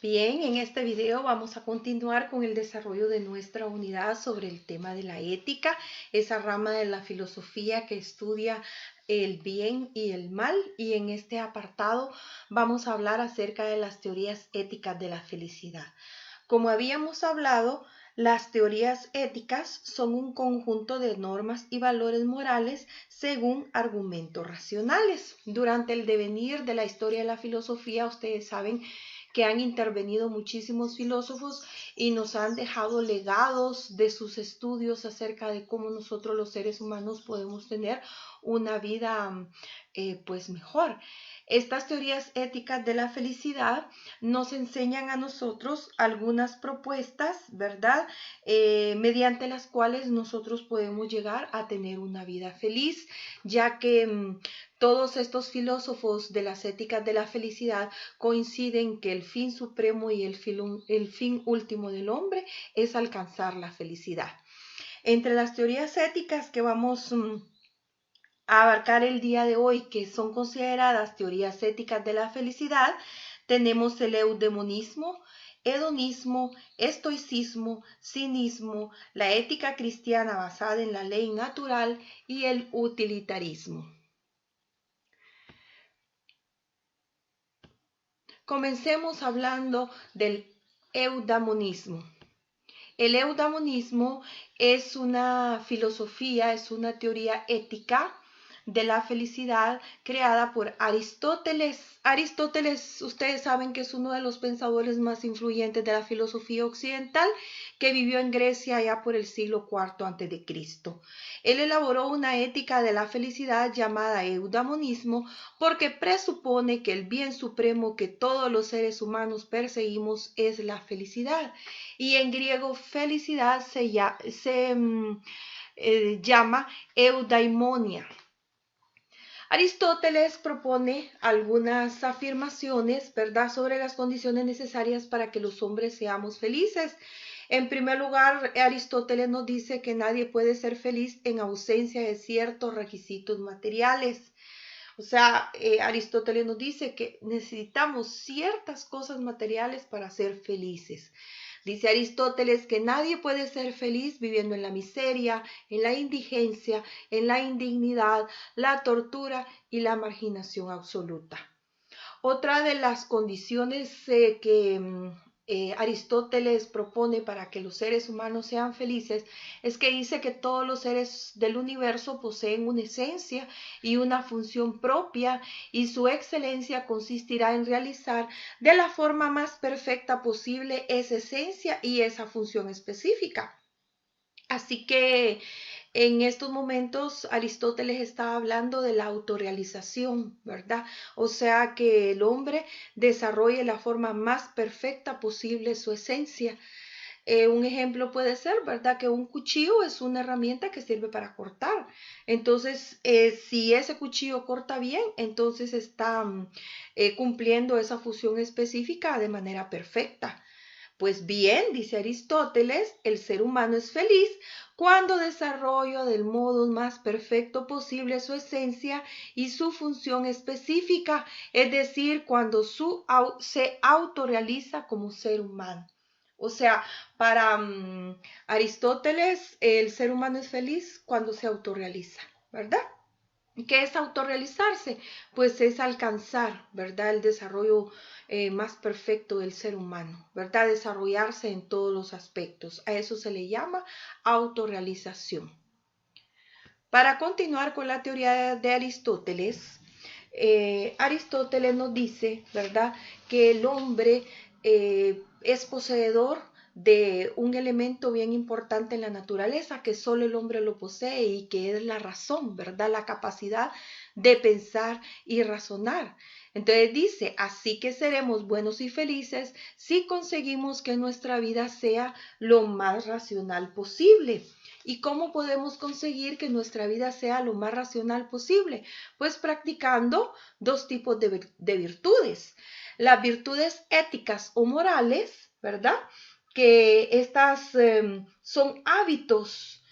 Bien, en este video vamos a continuar con el desarrollo de nuestra unidad sobre el tema de la ética, esa rama de la filosofía que estudia el bien y el mal, y en este apartado vamos a hablar acerca de las teorías éticas de la felicidad. Como habíamos hablado, las teorías éticas son un conjunto de normas y valores morales según argumentos racionales. Durante el devenir de la historia de la filosofía, ustedes saben que han intervenido muchísimos filósofos y nos han dejado legados de sus estudios acerca de cómo nosotros los seres humanos podemos tener una vida pues mejor. Estas teorías éticas de la felicidad nos enseñan a nosotros algunas propuestas, ¿verdad? Mediante las cuales nosotros podemos llegar a tener una vida feliz, ya que todos estos filósofos de las éticas de la felicidad coinciden que el fin supremo y el fin último del hombre es alcanzar la felicidad. Entre las teorías éticas que vamos a abarcar el día de hoy, que son consideradas teorías éticas de la felicidad, tenemos el eudemonismo, hedonismo, estoicismo, cinismo, la ética cristiana basada en la ley natural y el utilitarismo. Comencemos hablando del eudamonismo. El eudamonismo es una filosofía, es una teoría ética de la felicidad creada por Aristóteles. Aristóteles, ustedes saben que es uno de los pensadores más influyentes de la filosofía occidental, que vivió en Grecia ya por el siglo IV a.C. Él elaboró una ética de la felicidad llamada eudamonismo porque presupone que el bien supremo que todos los seres humanos perseguimos es la felicidad. Y en griego felicidad se llama eudaimonia. Aristóteles propone algunas afirmaciones, ¿verdad?, sobre las condiciones necesarias para que los hombres seamos felices. En primer lugar, Aristóteles nos dice que nadie puede ser feliz en ausencia de ciertos requisitos materiales. O sea, Aristóteles nos dice que necesitamos ciertas cosas materiales para ser felices. Dice Aristóteles que nadie puede ser feliz viviendo en la miseria, en la indigencia, en la indignidad, la tortura y la marginación absoluta. Otra de las condiciones que Aristóteles propone para que los seres humanos sean felices es que dice que todos los seres del universo poseen una esencia y una función propia, y su excelencia consistirá en realizar de la forma más perfecta posible esa esencia y esa función específica. Así que en estos momentos Aristóteles está hablando de la autorrealización, ¿verdad? O sea, que el hombre desarrolle la forma más perfecta posible su esencia. Un ejemplo puede ser, ¿verdad?, que un cuchillo es una herramienta que sirve para cortar. Entonces, si ese cuchillo corta bien, entonces está cumpliendo esa función específica de manera perfecta. Pues bien, dice Aristóteles, el ser humano es feliz cuando desarrolla del modo más perfecto posible su esencia y su función específica, es decir, cuando se autorrealiza como ser humano. O sea, para Aristóteles, el ser humano es feliz cuando se autorrealiza, ¿verdad? ¿Qué es autorrealizarse? Pues es alcanzar, ¿verdad?, el desarrollo más perfecto del ser humano, ¿verdad? Desarrollarse en todos los aspectos. A eso se le llama autorrealización. Para continuar con la teoría de Aristóteles, Aristóteles nos dice, ¿verdad?, que el hombre es poseedor de un elemento bien importante en la naturaleza, que solo el hombre lo posee, y que es la razón, ¿verdad?, la capacidad de pensar y razonar. Entonces dice, así que seremos buenos y felices si conseguimos que nuestra vida sea lo más racional posible. ¿Y cómo podemos conseguir que nuestra vida sea lo más racional posible? Pues practicando dos tipos de virtudes. Las virtudes éticas o morales, ¿verdad?, que estas son hábitos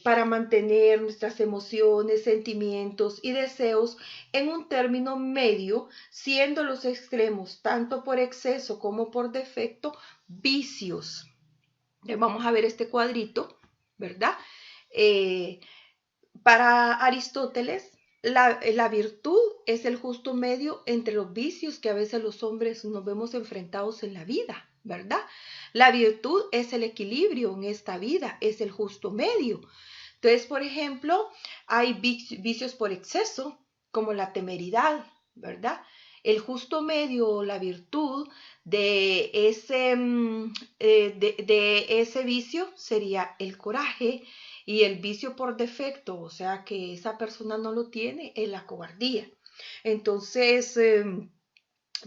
para mantener nuestras emociones, sentimientos y deseos en un término medio, siendo los extremos, tanto por exceso como por defecto, vicios. Vamos a ver este cuadrito, ¿verdad? Eh, para Aristóteles, la virtud es el justo medio entre los vicios que a veces los hombres nos vemos enfrentados en la vida, ¿verdad? La virtud es el equilibrio en esta vida, es el justo medio. Entonces, por ejemplo, hay vicios por exceso, como la temeridad, ¿verdad? El justo medio, la virtud de ese vicio sería el coraje, y el vicio por defecto, o sea que esa persona no lo tiene, es la cobardía. Entonces,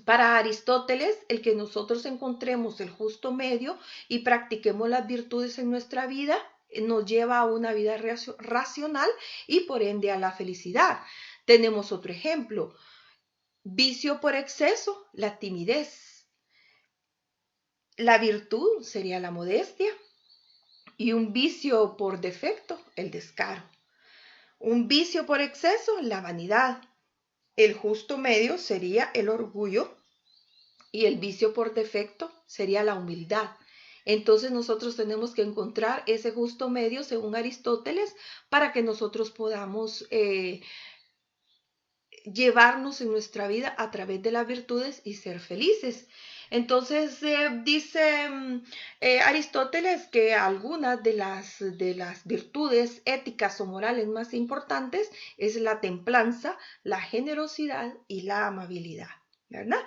para Aristóteles, el que nosotros encontremos el justo medio y practiquemos las virtudes en nuestra vida, nos lleva a una vida racional y por ende a la felicidad. Tenemos otro ejemplo. Vicio por exceso, la timidez. La virtud sería la modestia. Y un vicio por defecto, el descaro. Un vicio por exceso, la vanidad. El justo medio sería el orgullo y el vicio por defecto sería la humildad. Entonces nosotros tenemos que encontrar ese justo medio según Aristóteles para que nosotros podamos llevarnos en nuestra vida a través de las virtudes y ser felices. Entonces dice Aristóteles que algunas de las virtudes éticas o morales más importantes es la templanza, la generosidad y la amabilidad, ¿verdad?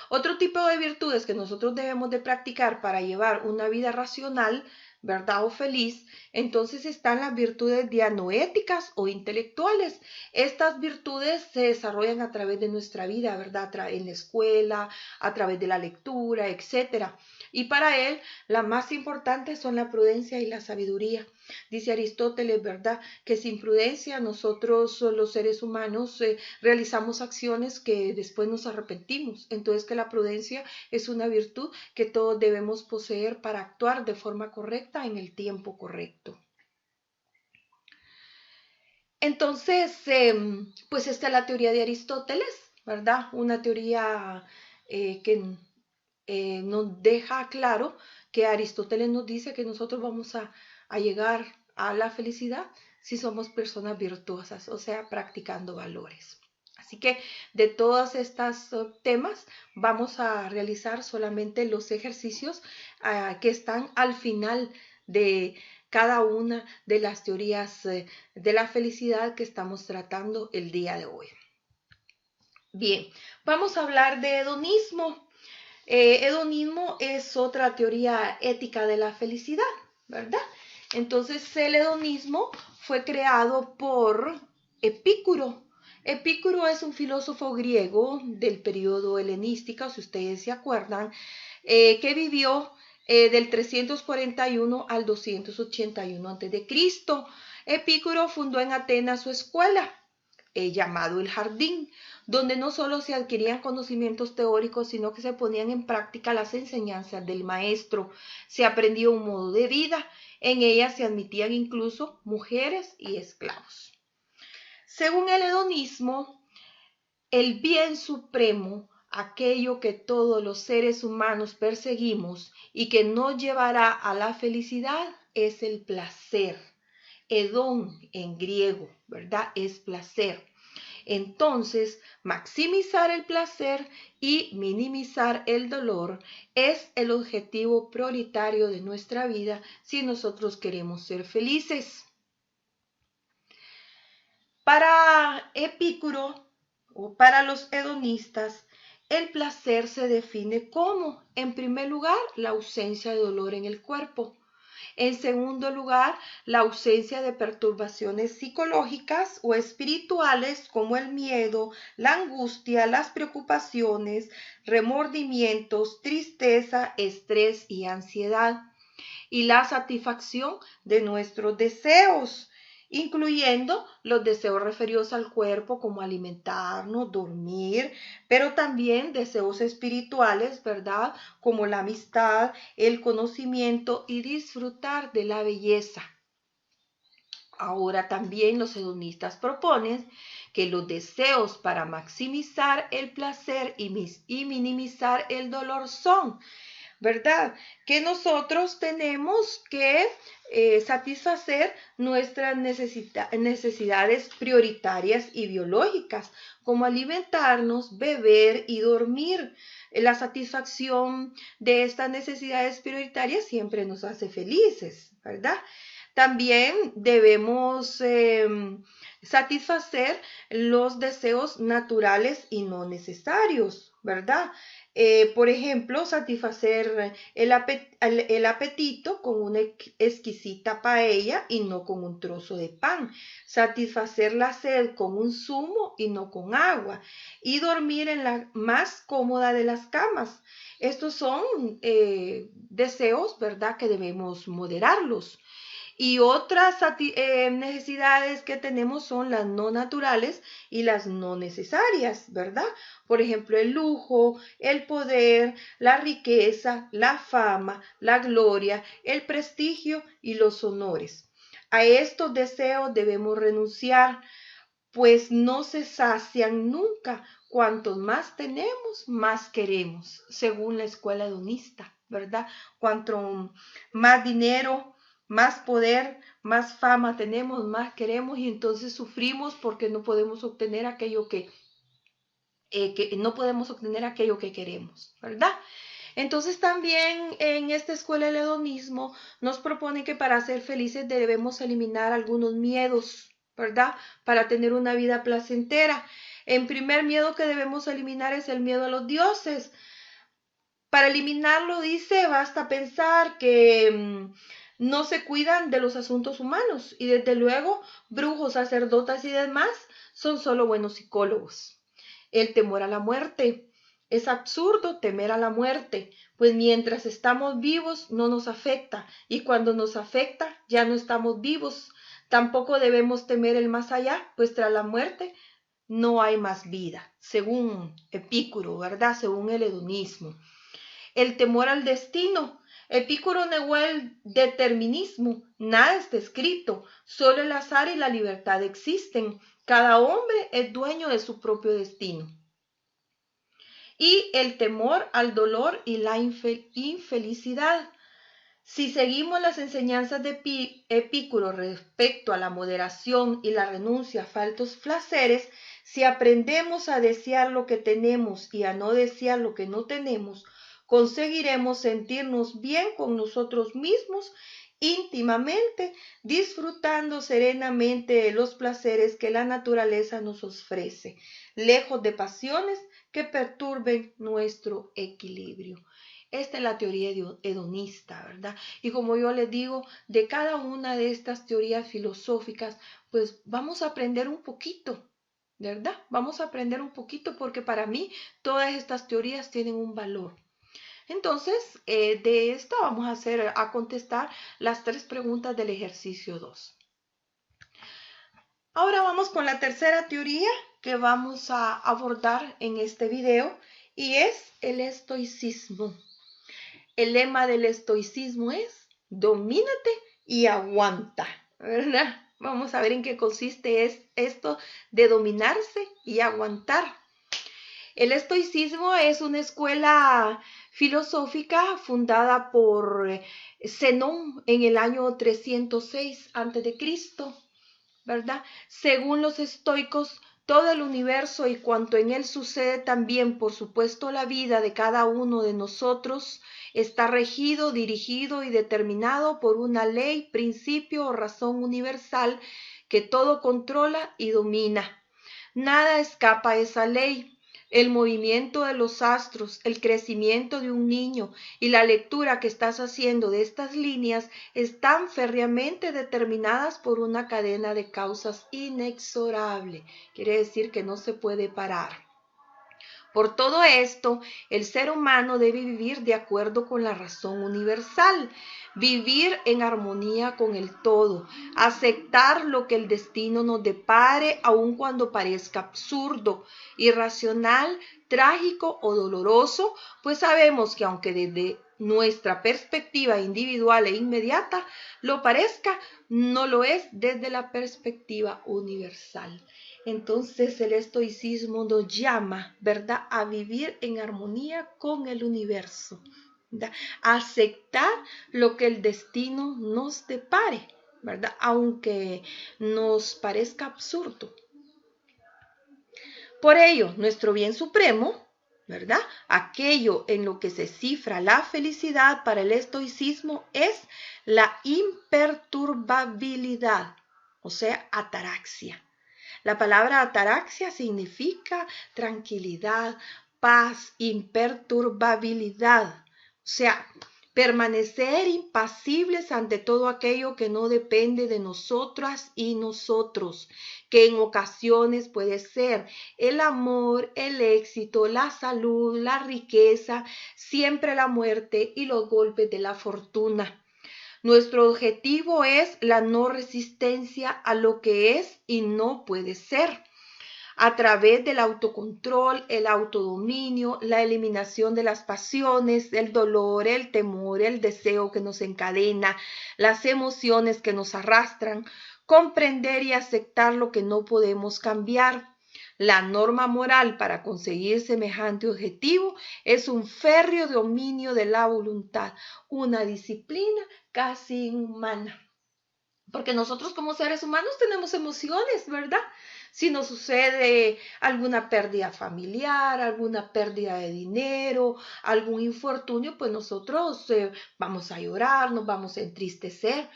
Otro tipo de virtudes que nosotros debemos de practicar para llevar una vida racional, ¿verdad? O feliz, entonces están las virtudes dianoéticas o intelectuales. Estas virtudes se desarrollan a través de nuestra vida, ¿verdad? En la escuela, a través de la lectura, etcétera. Y para él, las más importantes son la prudencia y la sabiduría. Dice Aristóteles, ¿verdad? Que sin prudencia nosotros, los seres humanos, realizamos acciones que después nos arrepentimos. Entonces, que la prudencia es una virtud que todos debemos poseer para actuar de forma correcta en el tiempo correcto. Entonces, pues esta es la teoría de Aristóteles, ¿verdad? Una teoría que nos deja claro que Aristóteles nos dice que nosotros vamos a llegar a la felicidad si somos personas virtuosas, o sea, practicando valores. Así que de todos estos temas vamos a realizar solamente los ejercicios que están al final de cada una de las teorías de la felicidad que estamos tratando el día de hoy. Bien, vamos a hablar de hedonismo. Hedonismo es otra teoría ética de la felicidad, ¿verdad? Entonces el hedonismo fue creado por Epicuro. Epicuro es un filósofo griego del periodo helenístico, si ustedes se acuerdan, que vivió del 341 al 281 a.C. Epicuro fundó en Atenas su escuela, llamado el Jardín, donde no solo se adquirían conocimientos teóricos, sino que se ponían en práctica las enseñanzas del maestro. Se aprendía un modo de vida. En ella se admitían incluso mujeres y esclavos. Según el hedonismo, el bien supremo, aquello que todos los seres humanos perseguimos y que nos llevará a la felicidad, es el placer. Hedón en griego, ¿verdad? Es placer. Entonces, maximizar el placer y minimizar el dolor es el objetivo prioritario de nuestra vida si nosotros queremos ser felices. Para Epicuro o para los hedonistas, el placer se define como, en primer lugar, la ausencia de dolor en el cuerpo. En segundo lugar, la ausencia de perturbaciones psicológicas o espirituales como el miedo, la angustia, las preocupaciones, remordimientos, tristeza, estrés y ansiedad. Y la satisfacción de nuestros deseos, incluyendo los deseos referidos al cuerpo como alimentarnos, dormir, pero también deseos espirituales, ¿verdad? Como la amistad, el conocimiento y disfrutar de la belleza. Ahora también los hedonistas proponen que los deseos para maximizar el placer y minimizar el dolor son, ¿verdad? Que nosotros tenemos que satisfacer nuestras necesidades prioritarias y biológicas, como alimentarnos, beber y dormir. La satisfacción de estas necesidades prioritarias siempre nos hace felices, ¿verdad? También debemos satisfacer los deseos naturales y no necesarios, ¿verdad? Por ejemplo, satisfacer el apetito con una exquisita paella y no con un trozo de pan. Satisfacer la sed con un zumo y no con agua. Y dormir en la más cómoda de las camas. Estos son deseos, ¿verdad?, que debemos moderarlos. Y otras necesidades que tenemos son las no naturales y las no necesarias, ¿verdad? Por ejemplo, el lujo, el poder, la riqueza, la fama, la gloria, el prestigio y los honores. A estos deseos debemos renunciar, pues no se sacian nunca. Cuantos más tenemos, más queremos, según la escuela hedonista, ¿verdad? Cuanto más dinero, más poder, más fama tenemos, más queremos y entonces sufrimos porque no podemos obtener que no podemos obtener aquello que queremos, ¿verdad? Entonces también en esta escuela del hedonismo nos propone que para ser felices debemos eliminar algunos miedos, ¿verdad? Para tener una vida placentera. El primer miedo que debemos eliminar es el miedo a los dioses. Para eliminarlo, dice, basta pensar que no se cuidan de los asuntos humanos y desde luego brujos, sacerdotes y demás son solo buenos psicólogos. El temor a la muerte. Es absurdo temer a la muerte, pues mientras estamos vivos no nos afecta y cuando nos afecta ya no estamos vivos. Tampoco debemos temer el más allá, pues tras la muerte no hay más vida, según Epicuro, ¿verdad? Según el hedonismo. El temor al destino. Epicuro negó el determinismo. Nada está escrito, solo el azar y la libertad existen. Cada hombre es dueño de su propio destino. Y el temor al dolor y la infelicidad. Si seguimos las enseñanzas de Epicuro respecto a la moderación y la renuncia a falsos placeres, si aprendemos a desear lo que tenemos y a no desear lo que no tenemos, conseguiremos sentirnos bien con nosotros mismos íntimamente, disfrutando serenamente de los placeres que la naturaleza nos ofrece, lejos de pasiones que perturben nuestro equilibrio. Esta es la teoría hedonista, ¿verdad? Y como yo les digo, de cada una de estas teorías filosóficas, pues vamos a aprender un poquito, ¿verdad? Vamos a aprender un poquito porque para mí todas estas teorías tienen un valor. Entonces, de esto vamos a contestar las 3 preguntas del ejercicio 2. Ahora vamos con la tercera teoría que vamos a abordar en este video y es el estoicismo. El lema del estoicismo es domínate y aguanta, ¿verdad? Vamos a ver en qué consiste esto de dominarse y aguantar. El estoicismo es una escuela filosófica fundada por Zenón en el año 306 a.C., ¿verdad? Según los estoicos, todo el universo y cuanto en él sucede también, por supuesto, la vida de cada uno de nosotros, está regido, dirigido y determinado por una ley, principio o razón universal que todo controla y domina. Nada escapa a esa ley. El movimiento de los astros, el crecimiento de un niño y la lectura que estás haciendo de estas líneas están férreamente determinadas por una cadena de causas inexorable. Quiere decir que no se puede parar. Por todo esto, el ser humano debe vivir de acuerdo con la razón universal, vivir en armonía con el todo, aceptar lo que el destino nos depare, aun cuando parezca absurdo, irracional, trágico o doloroso, pues sabemos que aunque desde nuestra perspectiva individual e inmediata lo parezca, no lo es desde la perspectiva universal. Entonces el estoicismo nos llama, ¿verdad?, a vivir en armonía con el universo, ¿verdad? A aceptar lo que el destino nos depare, ¿verdad?, aunque nos parezca absurdo. Por ello, nuestro bien supremo, ¿verdad?, aquello en lo que se cifra la felicidad para el estoicismo es la imperturbabilidad, o sea, ataraxia. La palabra ataraxia significa tranquilidad, paz, imperturbabilidad. O sea, permanecer impasibles ante todo aquello que no depende de nosotras y nosotros, que en ocasiones puede ser el amor, el éxito, la salud, la riqueza, siempre la muerte y los golpes de la fortuna. Nuestro objetivo es la no resistencia a lo que es y no puede ser. A través del autocontrol, el autodominio, la eliminación de las pasiones, el dolor, el temor, el deseo que nos encadena, las emociones que nos arrastran, comprender y aceptar lo que no podemos cambiar. La norma moral para conseguir semejante objetivo es un férreo dominio de la voluntad, una disciplina casi inhumana. Porque nosotros como seres humanos tenemos emociones, ¿verdad? Si nos sucede alguna pérdida familiar, alguna pérdida de dinero, algún infortunio, pues nosotros vamos a llorar, nos vamos a entristecer.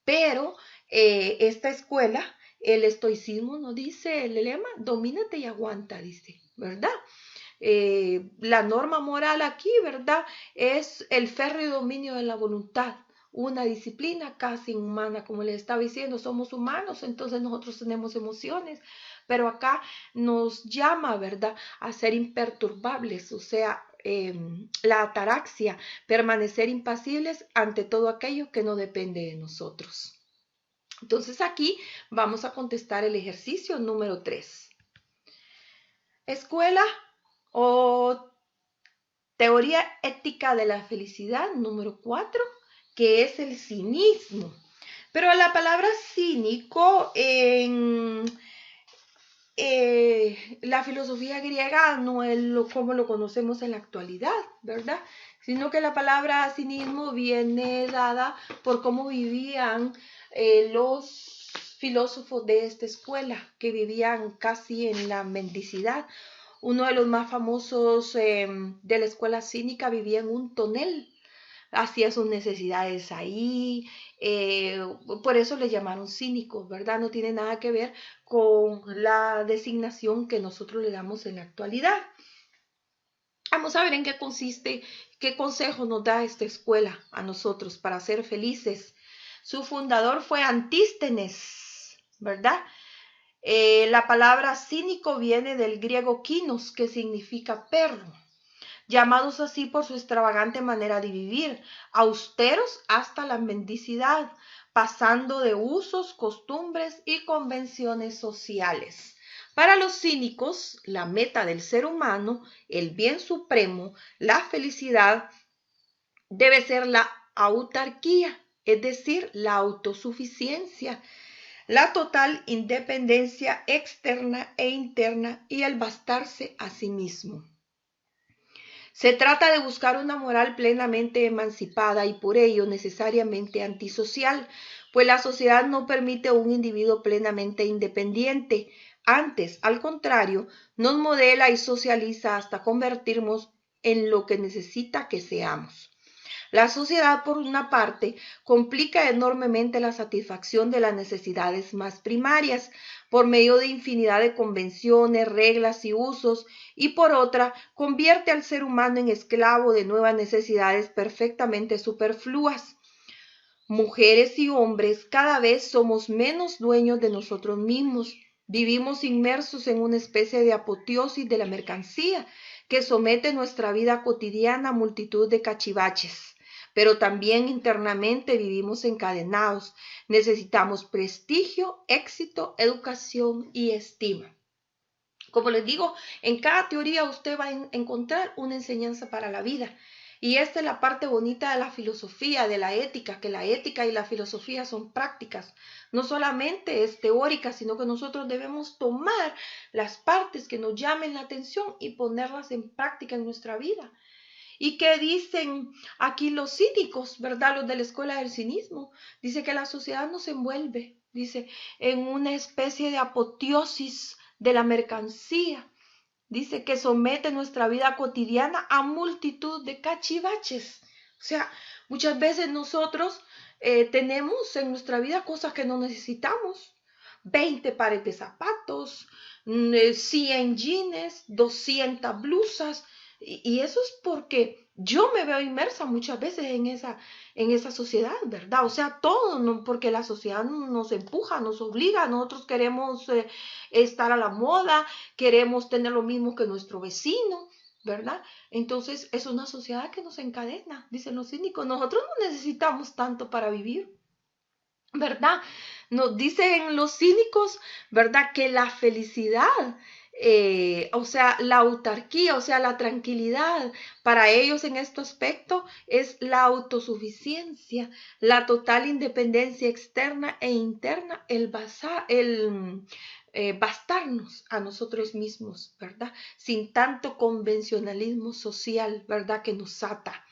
Pero esta escuela, el estoicismo nos dice, el lema, domínate y aguanta, dice, ¿verdad? La norma moral aquí, ¿verdad?, es el férreo dominio de la voluntad, una disciplina casi humana, como les estaba diciendo, somos humanos, entonces nosotros tenemos emociones, pero acá nos llama, ¿verdad?, a ser imperturbables, o sea, la ataraxia, permanecer impasibles ante todo aquello que no depende de nosotros. Entonces aquí vamos a contestar el ejercicio número 3. Escuela o teoría ética de la felicidad número 4, que es el cinismo. Pero la palabra cínico en la filosofía griega no es como lo conocemos en la actualidad, ¿verdad? Sino que la palabra cinismo viene dada por cómo vivían los filósofos de esta escuela, que vivían casi en la mendicidad. Uno de los más famosos de la escuela cínica vivía en un tonel, hacía sus necesidades ahí, por eso le llamaron cínicos, ¿verdad? No tiene nada que ver con la designación que nosotros le damos en la actualidad. Vamos a ver en qué consiste, qué consejo nos da esta escuela a nosotros para ser felices. Su fundador fue Antístenes, ¿verdad? La palabra cínico viene del griego kinos, que significa perro, llamados así por su extravagante manera de vivir, austeros hasta la mendicidad, pasando de usos, costumbres y convenciones sociales. Para los cínicos, la meta del ser humano, el bien supremo, la felicidad, debe ser la autarquía, es decir, la autosuficiencia, la total independencia externa e interna y el bastarse a sí mismo. Se trata de buscar una moral plenamente emancipada y por ello necesariamente antisocial, pues la sociedad no permite un individuo plenamente independiente. Antes, al contrario, nos modela y socializa hasta convertirnos en lo que necesita que seamos. La sociedad, por una parte, complica enormemente la satisfacción de las necesidades más primarias por medio de infinidad de convenciones, reglas y usos, y por otra, convierte al ser humano en esclavo de nuevas necesidades perfectamente superfluas. Mujeres y hombres, cada vez somos menos dueños de nosotros mismos. Vivimos inmersos en una especie de apoteosis de la mercancía, que somete nuestra vida cotidiana a multitud de cachivaches. Pero también internamente vivimos encadenados. Necesitamos prestigio, éxito, educación y estima. Como les digo, en cada teoría usted va a encontrar una enseñanza para la vida. Y esta es la parte bonita de la filosofía, de la ética, que la ética y la filosofía son prácticas. No solamente es teórica, sino que nosotros debemos tomar las partes que nos llamen la atención y ponerlas en práctica en nuestra vida. ¿Y qué dicen aquí los cínicos, verdad? Los de la escuela del cinismo. Dice que la sociedad nos envuelve, dice, en una especie de apoteosis de la mercancía. Dice que somete nuestra vida cotidiana a multitud de cachivaches. O sea, muchas veces nosotros tenemos en nuestra vida cosas que no necesitamos. 20 pares de zapatos, 100 jeans, 200 blusas. Y eso es porque yo me veo inmersa muchas veces en esa sociedad, ¿verdad? O sea, todo, ¿no? Porque la sociedad nos empuja, nos obliga, nosotros queremos estar a la moda, queremos tener lo mismo que nuestro vecino, ¿verdad? Entonces es una sociedad que nos encadena, dicen los cínicos. Nosotros no necesitamos tanto para vivir, ¿verdad? Nos dicen los cínicos, ¿verdad? Que la felicidad, o sea, la autarquía, o sea, la tranquilidad, para ellos en este aspecto es la autosuficiencia, la total independencia externa e interna, bastarnos a nosotros mismos, ¿verdad? Sin tanto convencionalismo social, ¿verdad? Que nos ata.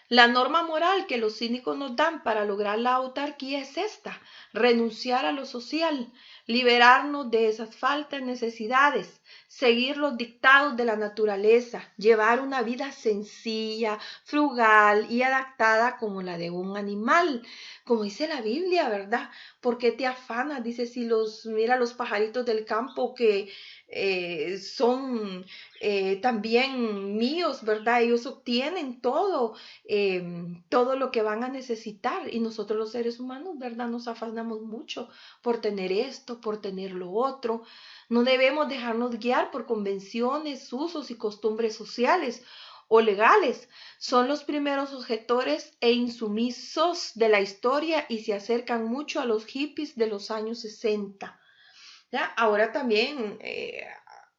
La norma moral que los cínicos nos dan para lograr la autarquía es esta: renunciar a lo social, liberarnos de esas faltas necesidades, seguir los dictados de la naturaleza, llevar una vida sencilla, frugal y adaptada como la de un animal, como dice la Biblia, ¿verdad? ¿Por qué te afanas? Dice, si mira los pajaritos del campo que son también míos, ¿verdad? Ellos obtienen todo lo que van a necesitar, y nosotros los seres humanos, ¿verdad? Nos afanamos mucho por tener esto, por tener lo otro. No debemos dejarnos guiar por convenciones, usos y costumbres sociales o legales. Son los primeros objetores e insumisos de la historia y se acercan mucho a los hippies de los años 60. ¿Ya? Ahora también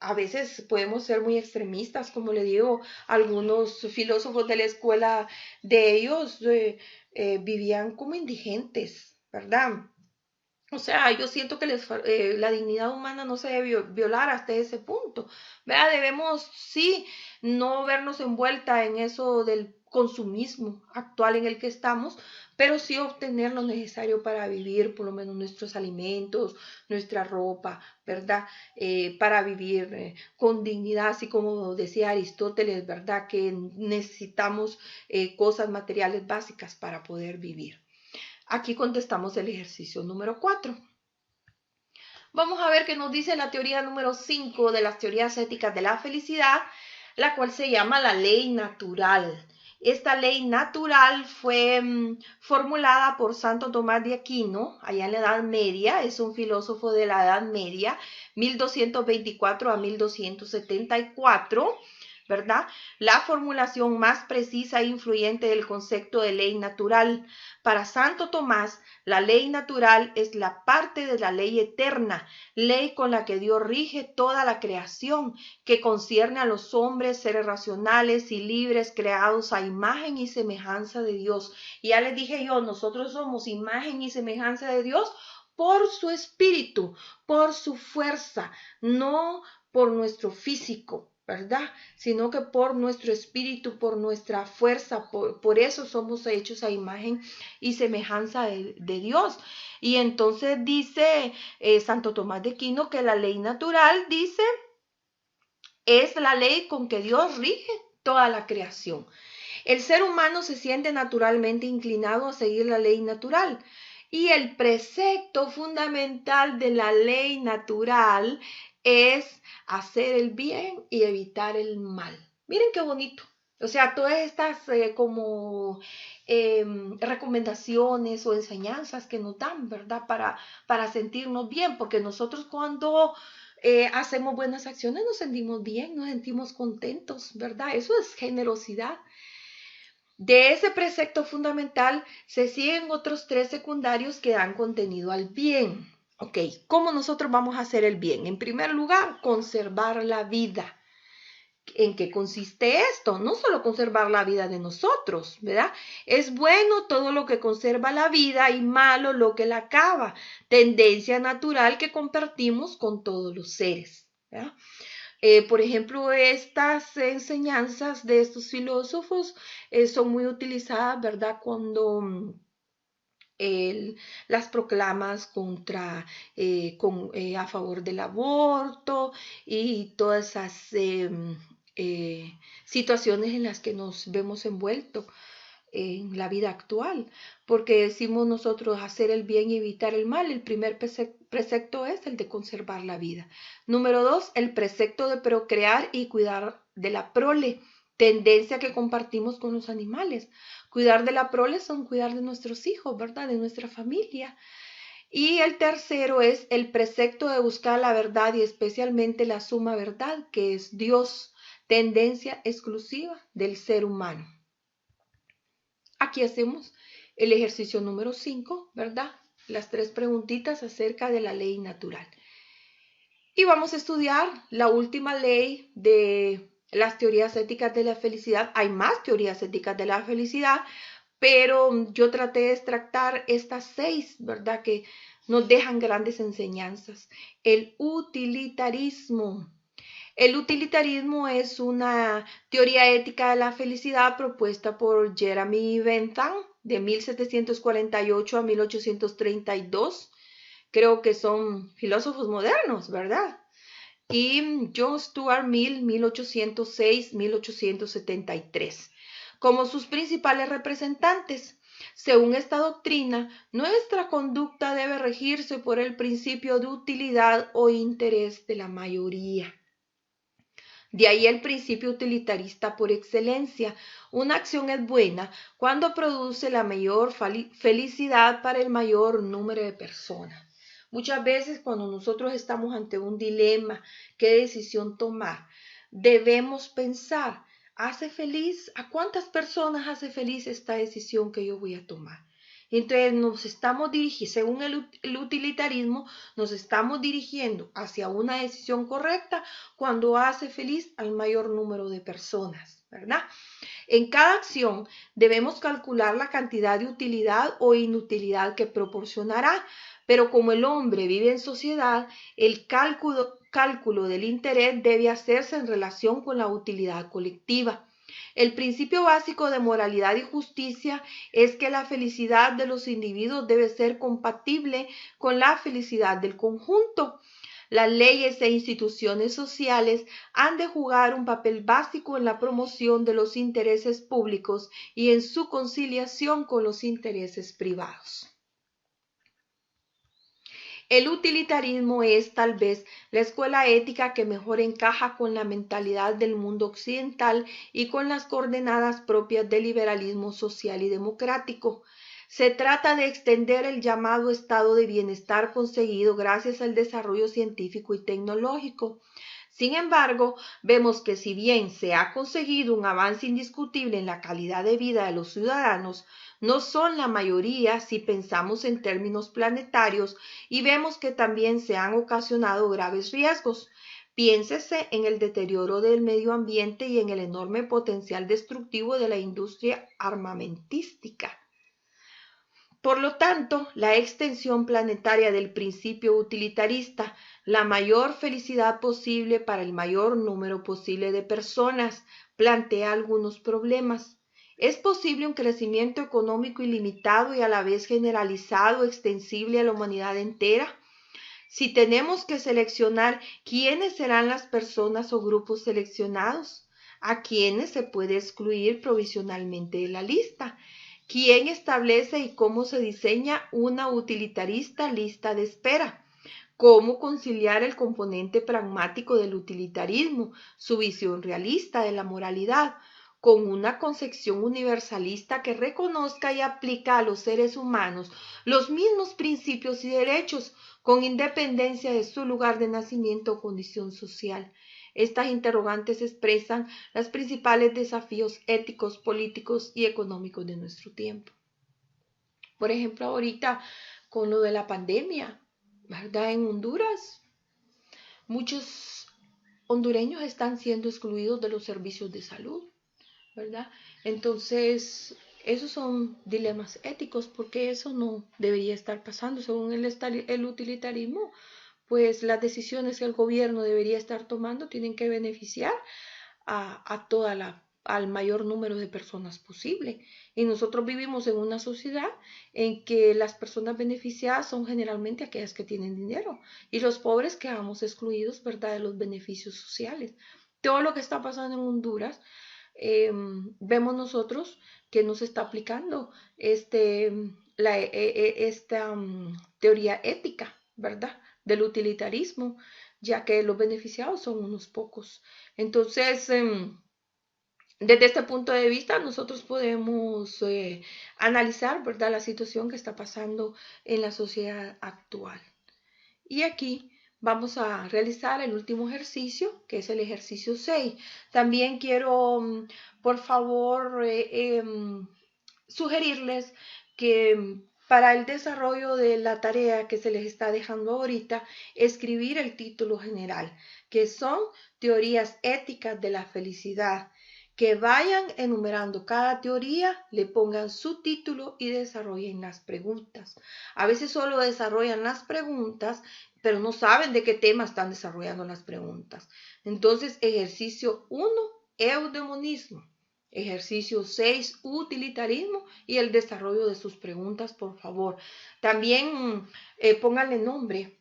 a veces podemos ser muy extremistas, como le digo, algunos filósofos de la escuela de ellos vivían como indigentes, ¿verdad? O sea, yo siento que la dignidad humana no se debe violar hasta ese punto, ¿verdad? Debemos, sí, no vernos envuelta en eso del consumismo actual en el que estamos, pero sí obtener lo necesario para vivir, por lo menos nuestros alimentos, nuestra ropa, ¿verdad? Para vivir con dignidad, así como decía Aristóteles, ¿verdad? Que necesitamos cosas materiales básicas para poder vivir. Aquí contestamos el ejercicio número 4. Vamos a ver qué nos dice la teoría número 5 de las teorías éticas de la felicidad, la cual se llama la ley natural. Esta ley natural fue formulada por Santo Tomás de Aquino, allá en la Edad Media. Es un filósofo de la Edad Media, 1224 a 1274. ¿Verdad? La formulación más precisa e influyente del concepto de ley natural. Para Santo Tomás, la ley natural es la parte de la ley eterna, ley con la que Dios rige toda la creación, que concierne a los hombres, seres racionales y libres, creados a imagen y semejanza de Dios. Y ya les dije yo, nosotros somos imagen y semejanza de Dios por su espíritu, por su fuerza, no por nuestro físico, ¿verdad? Sino que por nuestro espíritu, por nuestra fuerza, por eso somos hechos a imagen y semejanza de Dios. Y entonces dice Santo Tomás de Aquino que la ley natural, dice, es la ley con que Dios rige toda la creación. El ser humano se siente naturalmente inclinado a seguir la ley natural. Y el precepto fundamental de la ley natural es hacer el bien y evitar el mal. Miren qué bonito. O sea, todas estas recomendaciones o enseñanzas que nos dan, ¿verdad? Para sentirnos bien, porque nosotros cuando hacemos buenas acciones, nos sentimos bien, nos sentimos contentos, ¿verdad? Eso es generosidad. De ese precepto fundamental se siguen otros tres secundarios que dan contenido al bien. Ok, ¿cómo nosotros vamos a hacer el bien? En primer lugar, conservar la vida. ¿En qué consiste esto? No solo conservar la vida de nosotros, ¿verdad? Es bueno todo lo que conserva la vida y malo lo que la acaba. Tendencia natural que compartimos con todos los seres, ¿verdad? Por ejemplo, estas enseñanzas de estos filósofos son muy utilizadas, ¿verdad? Cuando las proclamas a favor del aborto y todas esas situaciones en las que nos vemos envueltos en la vida actual, porque decimos nosotros hacer el bien y evitar el mal. El primer precepto es el de conservar la vida. Número 2, el precepto de procrear y cuidar de la prole, tendencia que compartimos con los animales. Cuidar de la prole son cuidar de nuestros hijos, ¿verdad? De nuestra familia. Y el tercero es el precepto de buscar la verdad y especialmente la suma verdad, que es Dios, tendencia exclusiva del ser humano. Aquí hacemos el ejercicio número 5, ¿verdad? Las 3 preguntitas acerca de la ley natural. Y vamos a estudiar la última ley de las teorías éticas de la felicidad. Hay más teorías éticas de la felicidad, pero yo traté de extractar estas 6, ¿verdad? Que nos dejan grandes enseñanzas. El utilitarismo. El utilitarismo es una teoría ética de la felicidad propuesta por Jeremy Bentham de 1748 a 1832. Creo que son filósofos modernos, ¿verdad? Y John Stuart Mill, 1806-1873, como sus principales representantes. Según esta doctrina, nuestra conducta debe regirse por el principio de utilidad o interés de la mayoría. De ahí el principio utilitarista por excelencia. Una acción es buena cuando produce la mayor felicidad para el mayor número de personas. Muchas veces cuando nosotros estamos ante un dilema, qué decisión tomar, debemos pensar, ¿hace feliz? ¿A cuántas personas hace feliz esta decisión que yo voy a tomar? Entonces nos estamos dirigiendo, según el utilitarismo, nos estamos dirigiendo hacia una decisión correcta cuando hace feliz al mayor número de personas, ¿verdad? En cada acción debemos calcular la cantidad de utilidad o inutilidad que proporcionará, pero como el hombre vive en sociedad, el cálculo del interés debe hacerse en relación con la utilidad colectiva. El principio básico de moralidad y justicia es que la felicidad de los individuos debe ser compatible con la felicidad del conjunto. Las leyes e instituciones sociales han de jugar un papel básico en la promoción de los intereses públicos y en su conciliación con los intereses privados. El utilitarismo es tal vez la escuela ética que mejor encaja con la mentalidad del mundo occidental y con las coordenadas propias del liberalismo social y democrático. Se trata de extender el llamado estado de bienestar conseguido gracias al desarrollo científico y tecnológico. Sin embargo, vemos que si bien se ha conseguido un avance indiscutible en la calidad de vida de los ciudadanos, no son la mayoría si pensamos en términos planetarios y vemos que también se han ocasionado graves riesgos. Piénsese en el deterioro del medio ambiente y en el enorme potencial destructivo de la industria armamentística. Por lo tanto, la extensión planetaria del principio utilitarista, la mayor felicidad posible para el mayor número posible de personas, plantea algunos problemas. ¿Es posible un crecimiento económico ilimitado y a la vez generalizado, extensible a la humanidad entera? Si tenemos que seleccionar quiénes serán las personas o grupos seleccionados, a quiénes se puede excluir provisionalmente de la lista. ¿Quién establece y cómo se diseña una utilitarista lista de espera? ¿Cómo conciliar el componente pragmático del utilitarismo, su visión realista de la moralidad, con una concepción universalista que reconozca y aplica a los seres humanos los mismos principios y derechos, con independencia de su lugar de nacimiento o condición social. Estas interrogantes expresan los principales desafíos éticos, políticos y económicos de nuestro tiempo. Por ejemplo, ahorita con lo de la pandemia, ¿verdad? En Honduras, muchos hondureños están siendo excluidos de los servicios de salud, ¿verdad? Entonces, esos son dilemas éticos porque eso no debería estar pasando. Según el utilitarismo, pues las decisiones que el gobierno debería estar tomando tienen que beneficiar al mayor número de personas posible. Y nosotros vivimos en una sociedad en que las personas beneficiadas son generalmente aquellas que tienen dinero y los pobres quedamos excluidos, ¿verdad?, de los beneficios sociales. Todo lo que está pasando en Honduras, vemos nosotros que nos está aplicando esta teoría ética, ¿verdad?, del utilitarismo, ya que los beneficiados son unos pocos. Entonces, desde este punto de vista, nosotros podemos analizar, ¿verdad?, la situación que está pasando en la sociedad actual. Y aquí vamos a realizar el último ejercicio, que es el ejercicio 6. También quiero, por favor, sugerirles que para el desarrollo de la tarea que se les está dejando ahorita, escribir el título general, que son teorías éticas de la felicidad. Que vayan enumerando cada teoría, le pongan su título y desarrollen las preguntas. A veces solo desarrollan las preguntas, pero no saben de qué tema están desarrollando las preguntas. Entonces, ejercicio 1, eudemonismo. Ejercicio 6, utilitarismo y el desarrollo de sus preguntas, por favor. También pónganle nombre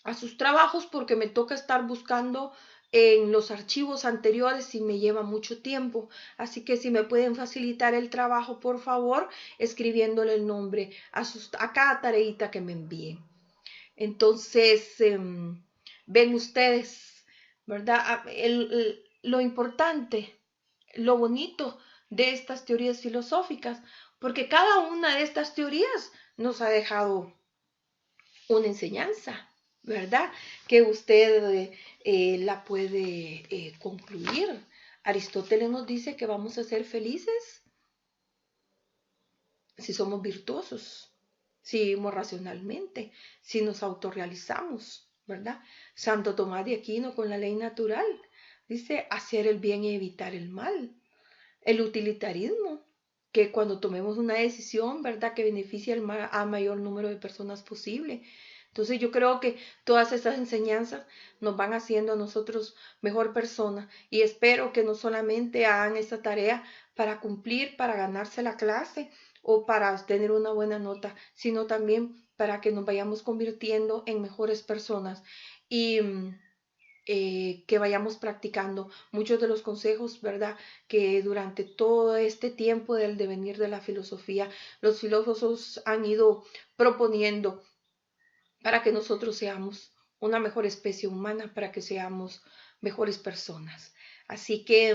a sus trabajos porque me toca estar buscando en los archivos anteriores y me lleva mucho tiempo. Así que si me pueden facilitar el trabajo, por favor, escribiéndole el nombre a cada tareita que me envíen. Entonces, ven ustedes, ¿verdad? Lo importante, lo bonito de estas teorías filosóficas, porque cada una de estas teorías nos ha dejado una enseñanza, ¿verdad? Que usted la puede concluir. Aristóteles nos dice que vamos a ser felices si somos virtuosos, si vivimos racionalmente, si nos autorrealizamos, ¿verdad? Santo Tomás de Aquino con la ley natural dice hacer el bien y evitar el mal. El utilitarismo, que cuando tomemos una decisión, ¿verdad?, que beneficie al mayor número de personas posible. Entonces yo creo que todas estas enseñanzas nos van haciendo a nosotros mejor persona y espero que no solamente hagan esta tarea para cumplir, para ganarse la clase o para tener una buena nota, sino también para que nos vayamos convirtiendo en mejores personas y que vayamos practicando muchos de los consejos, ¿verdad?, que durante todo este tiempo del devenir de la filosofía, los filósofos han ido proponiendo para que nosotros seamos una mejor especie humana, para que seamos mejores personas. Así que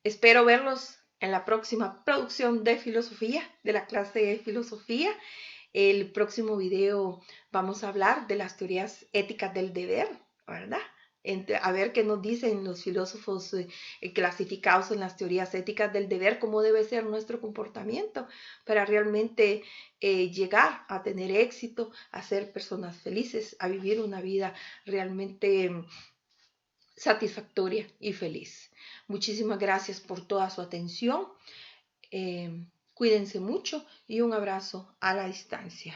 espero verlos en la próxima producción de filosofía, de la clase de filosofía. El próximo video vamos a hablar de las teorías éticas del deber, ¿verdad? A ver qué nos dicen los filósofos clasificados en las teorías éticas del deber, cómo debe ser nuestro comportamiento para realmente llegar a tener éxito, a ser personas felices, a vivir una vida realmente satisfactoria y feliz. Muchísimas gracias por toda su atención. Cuídense mucho y un abrazo a la distancia.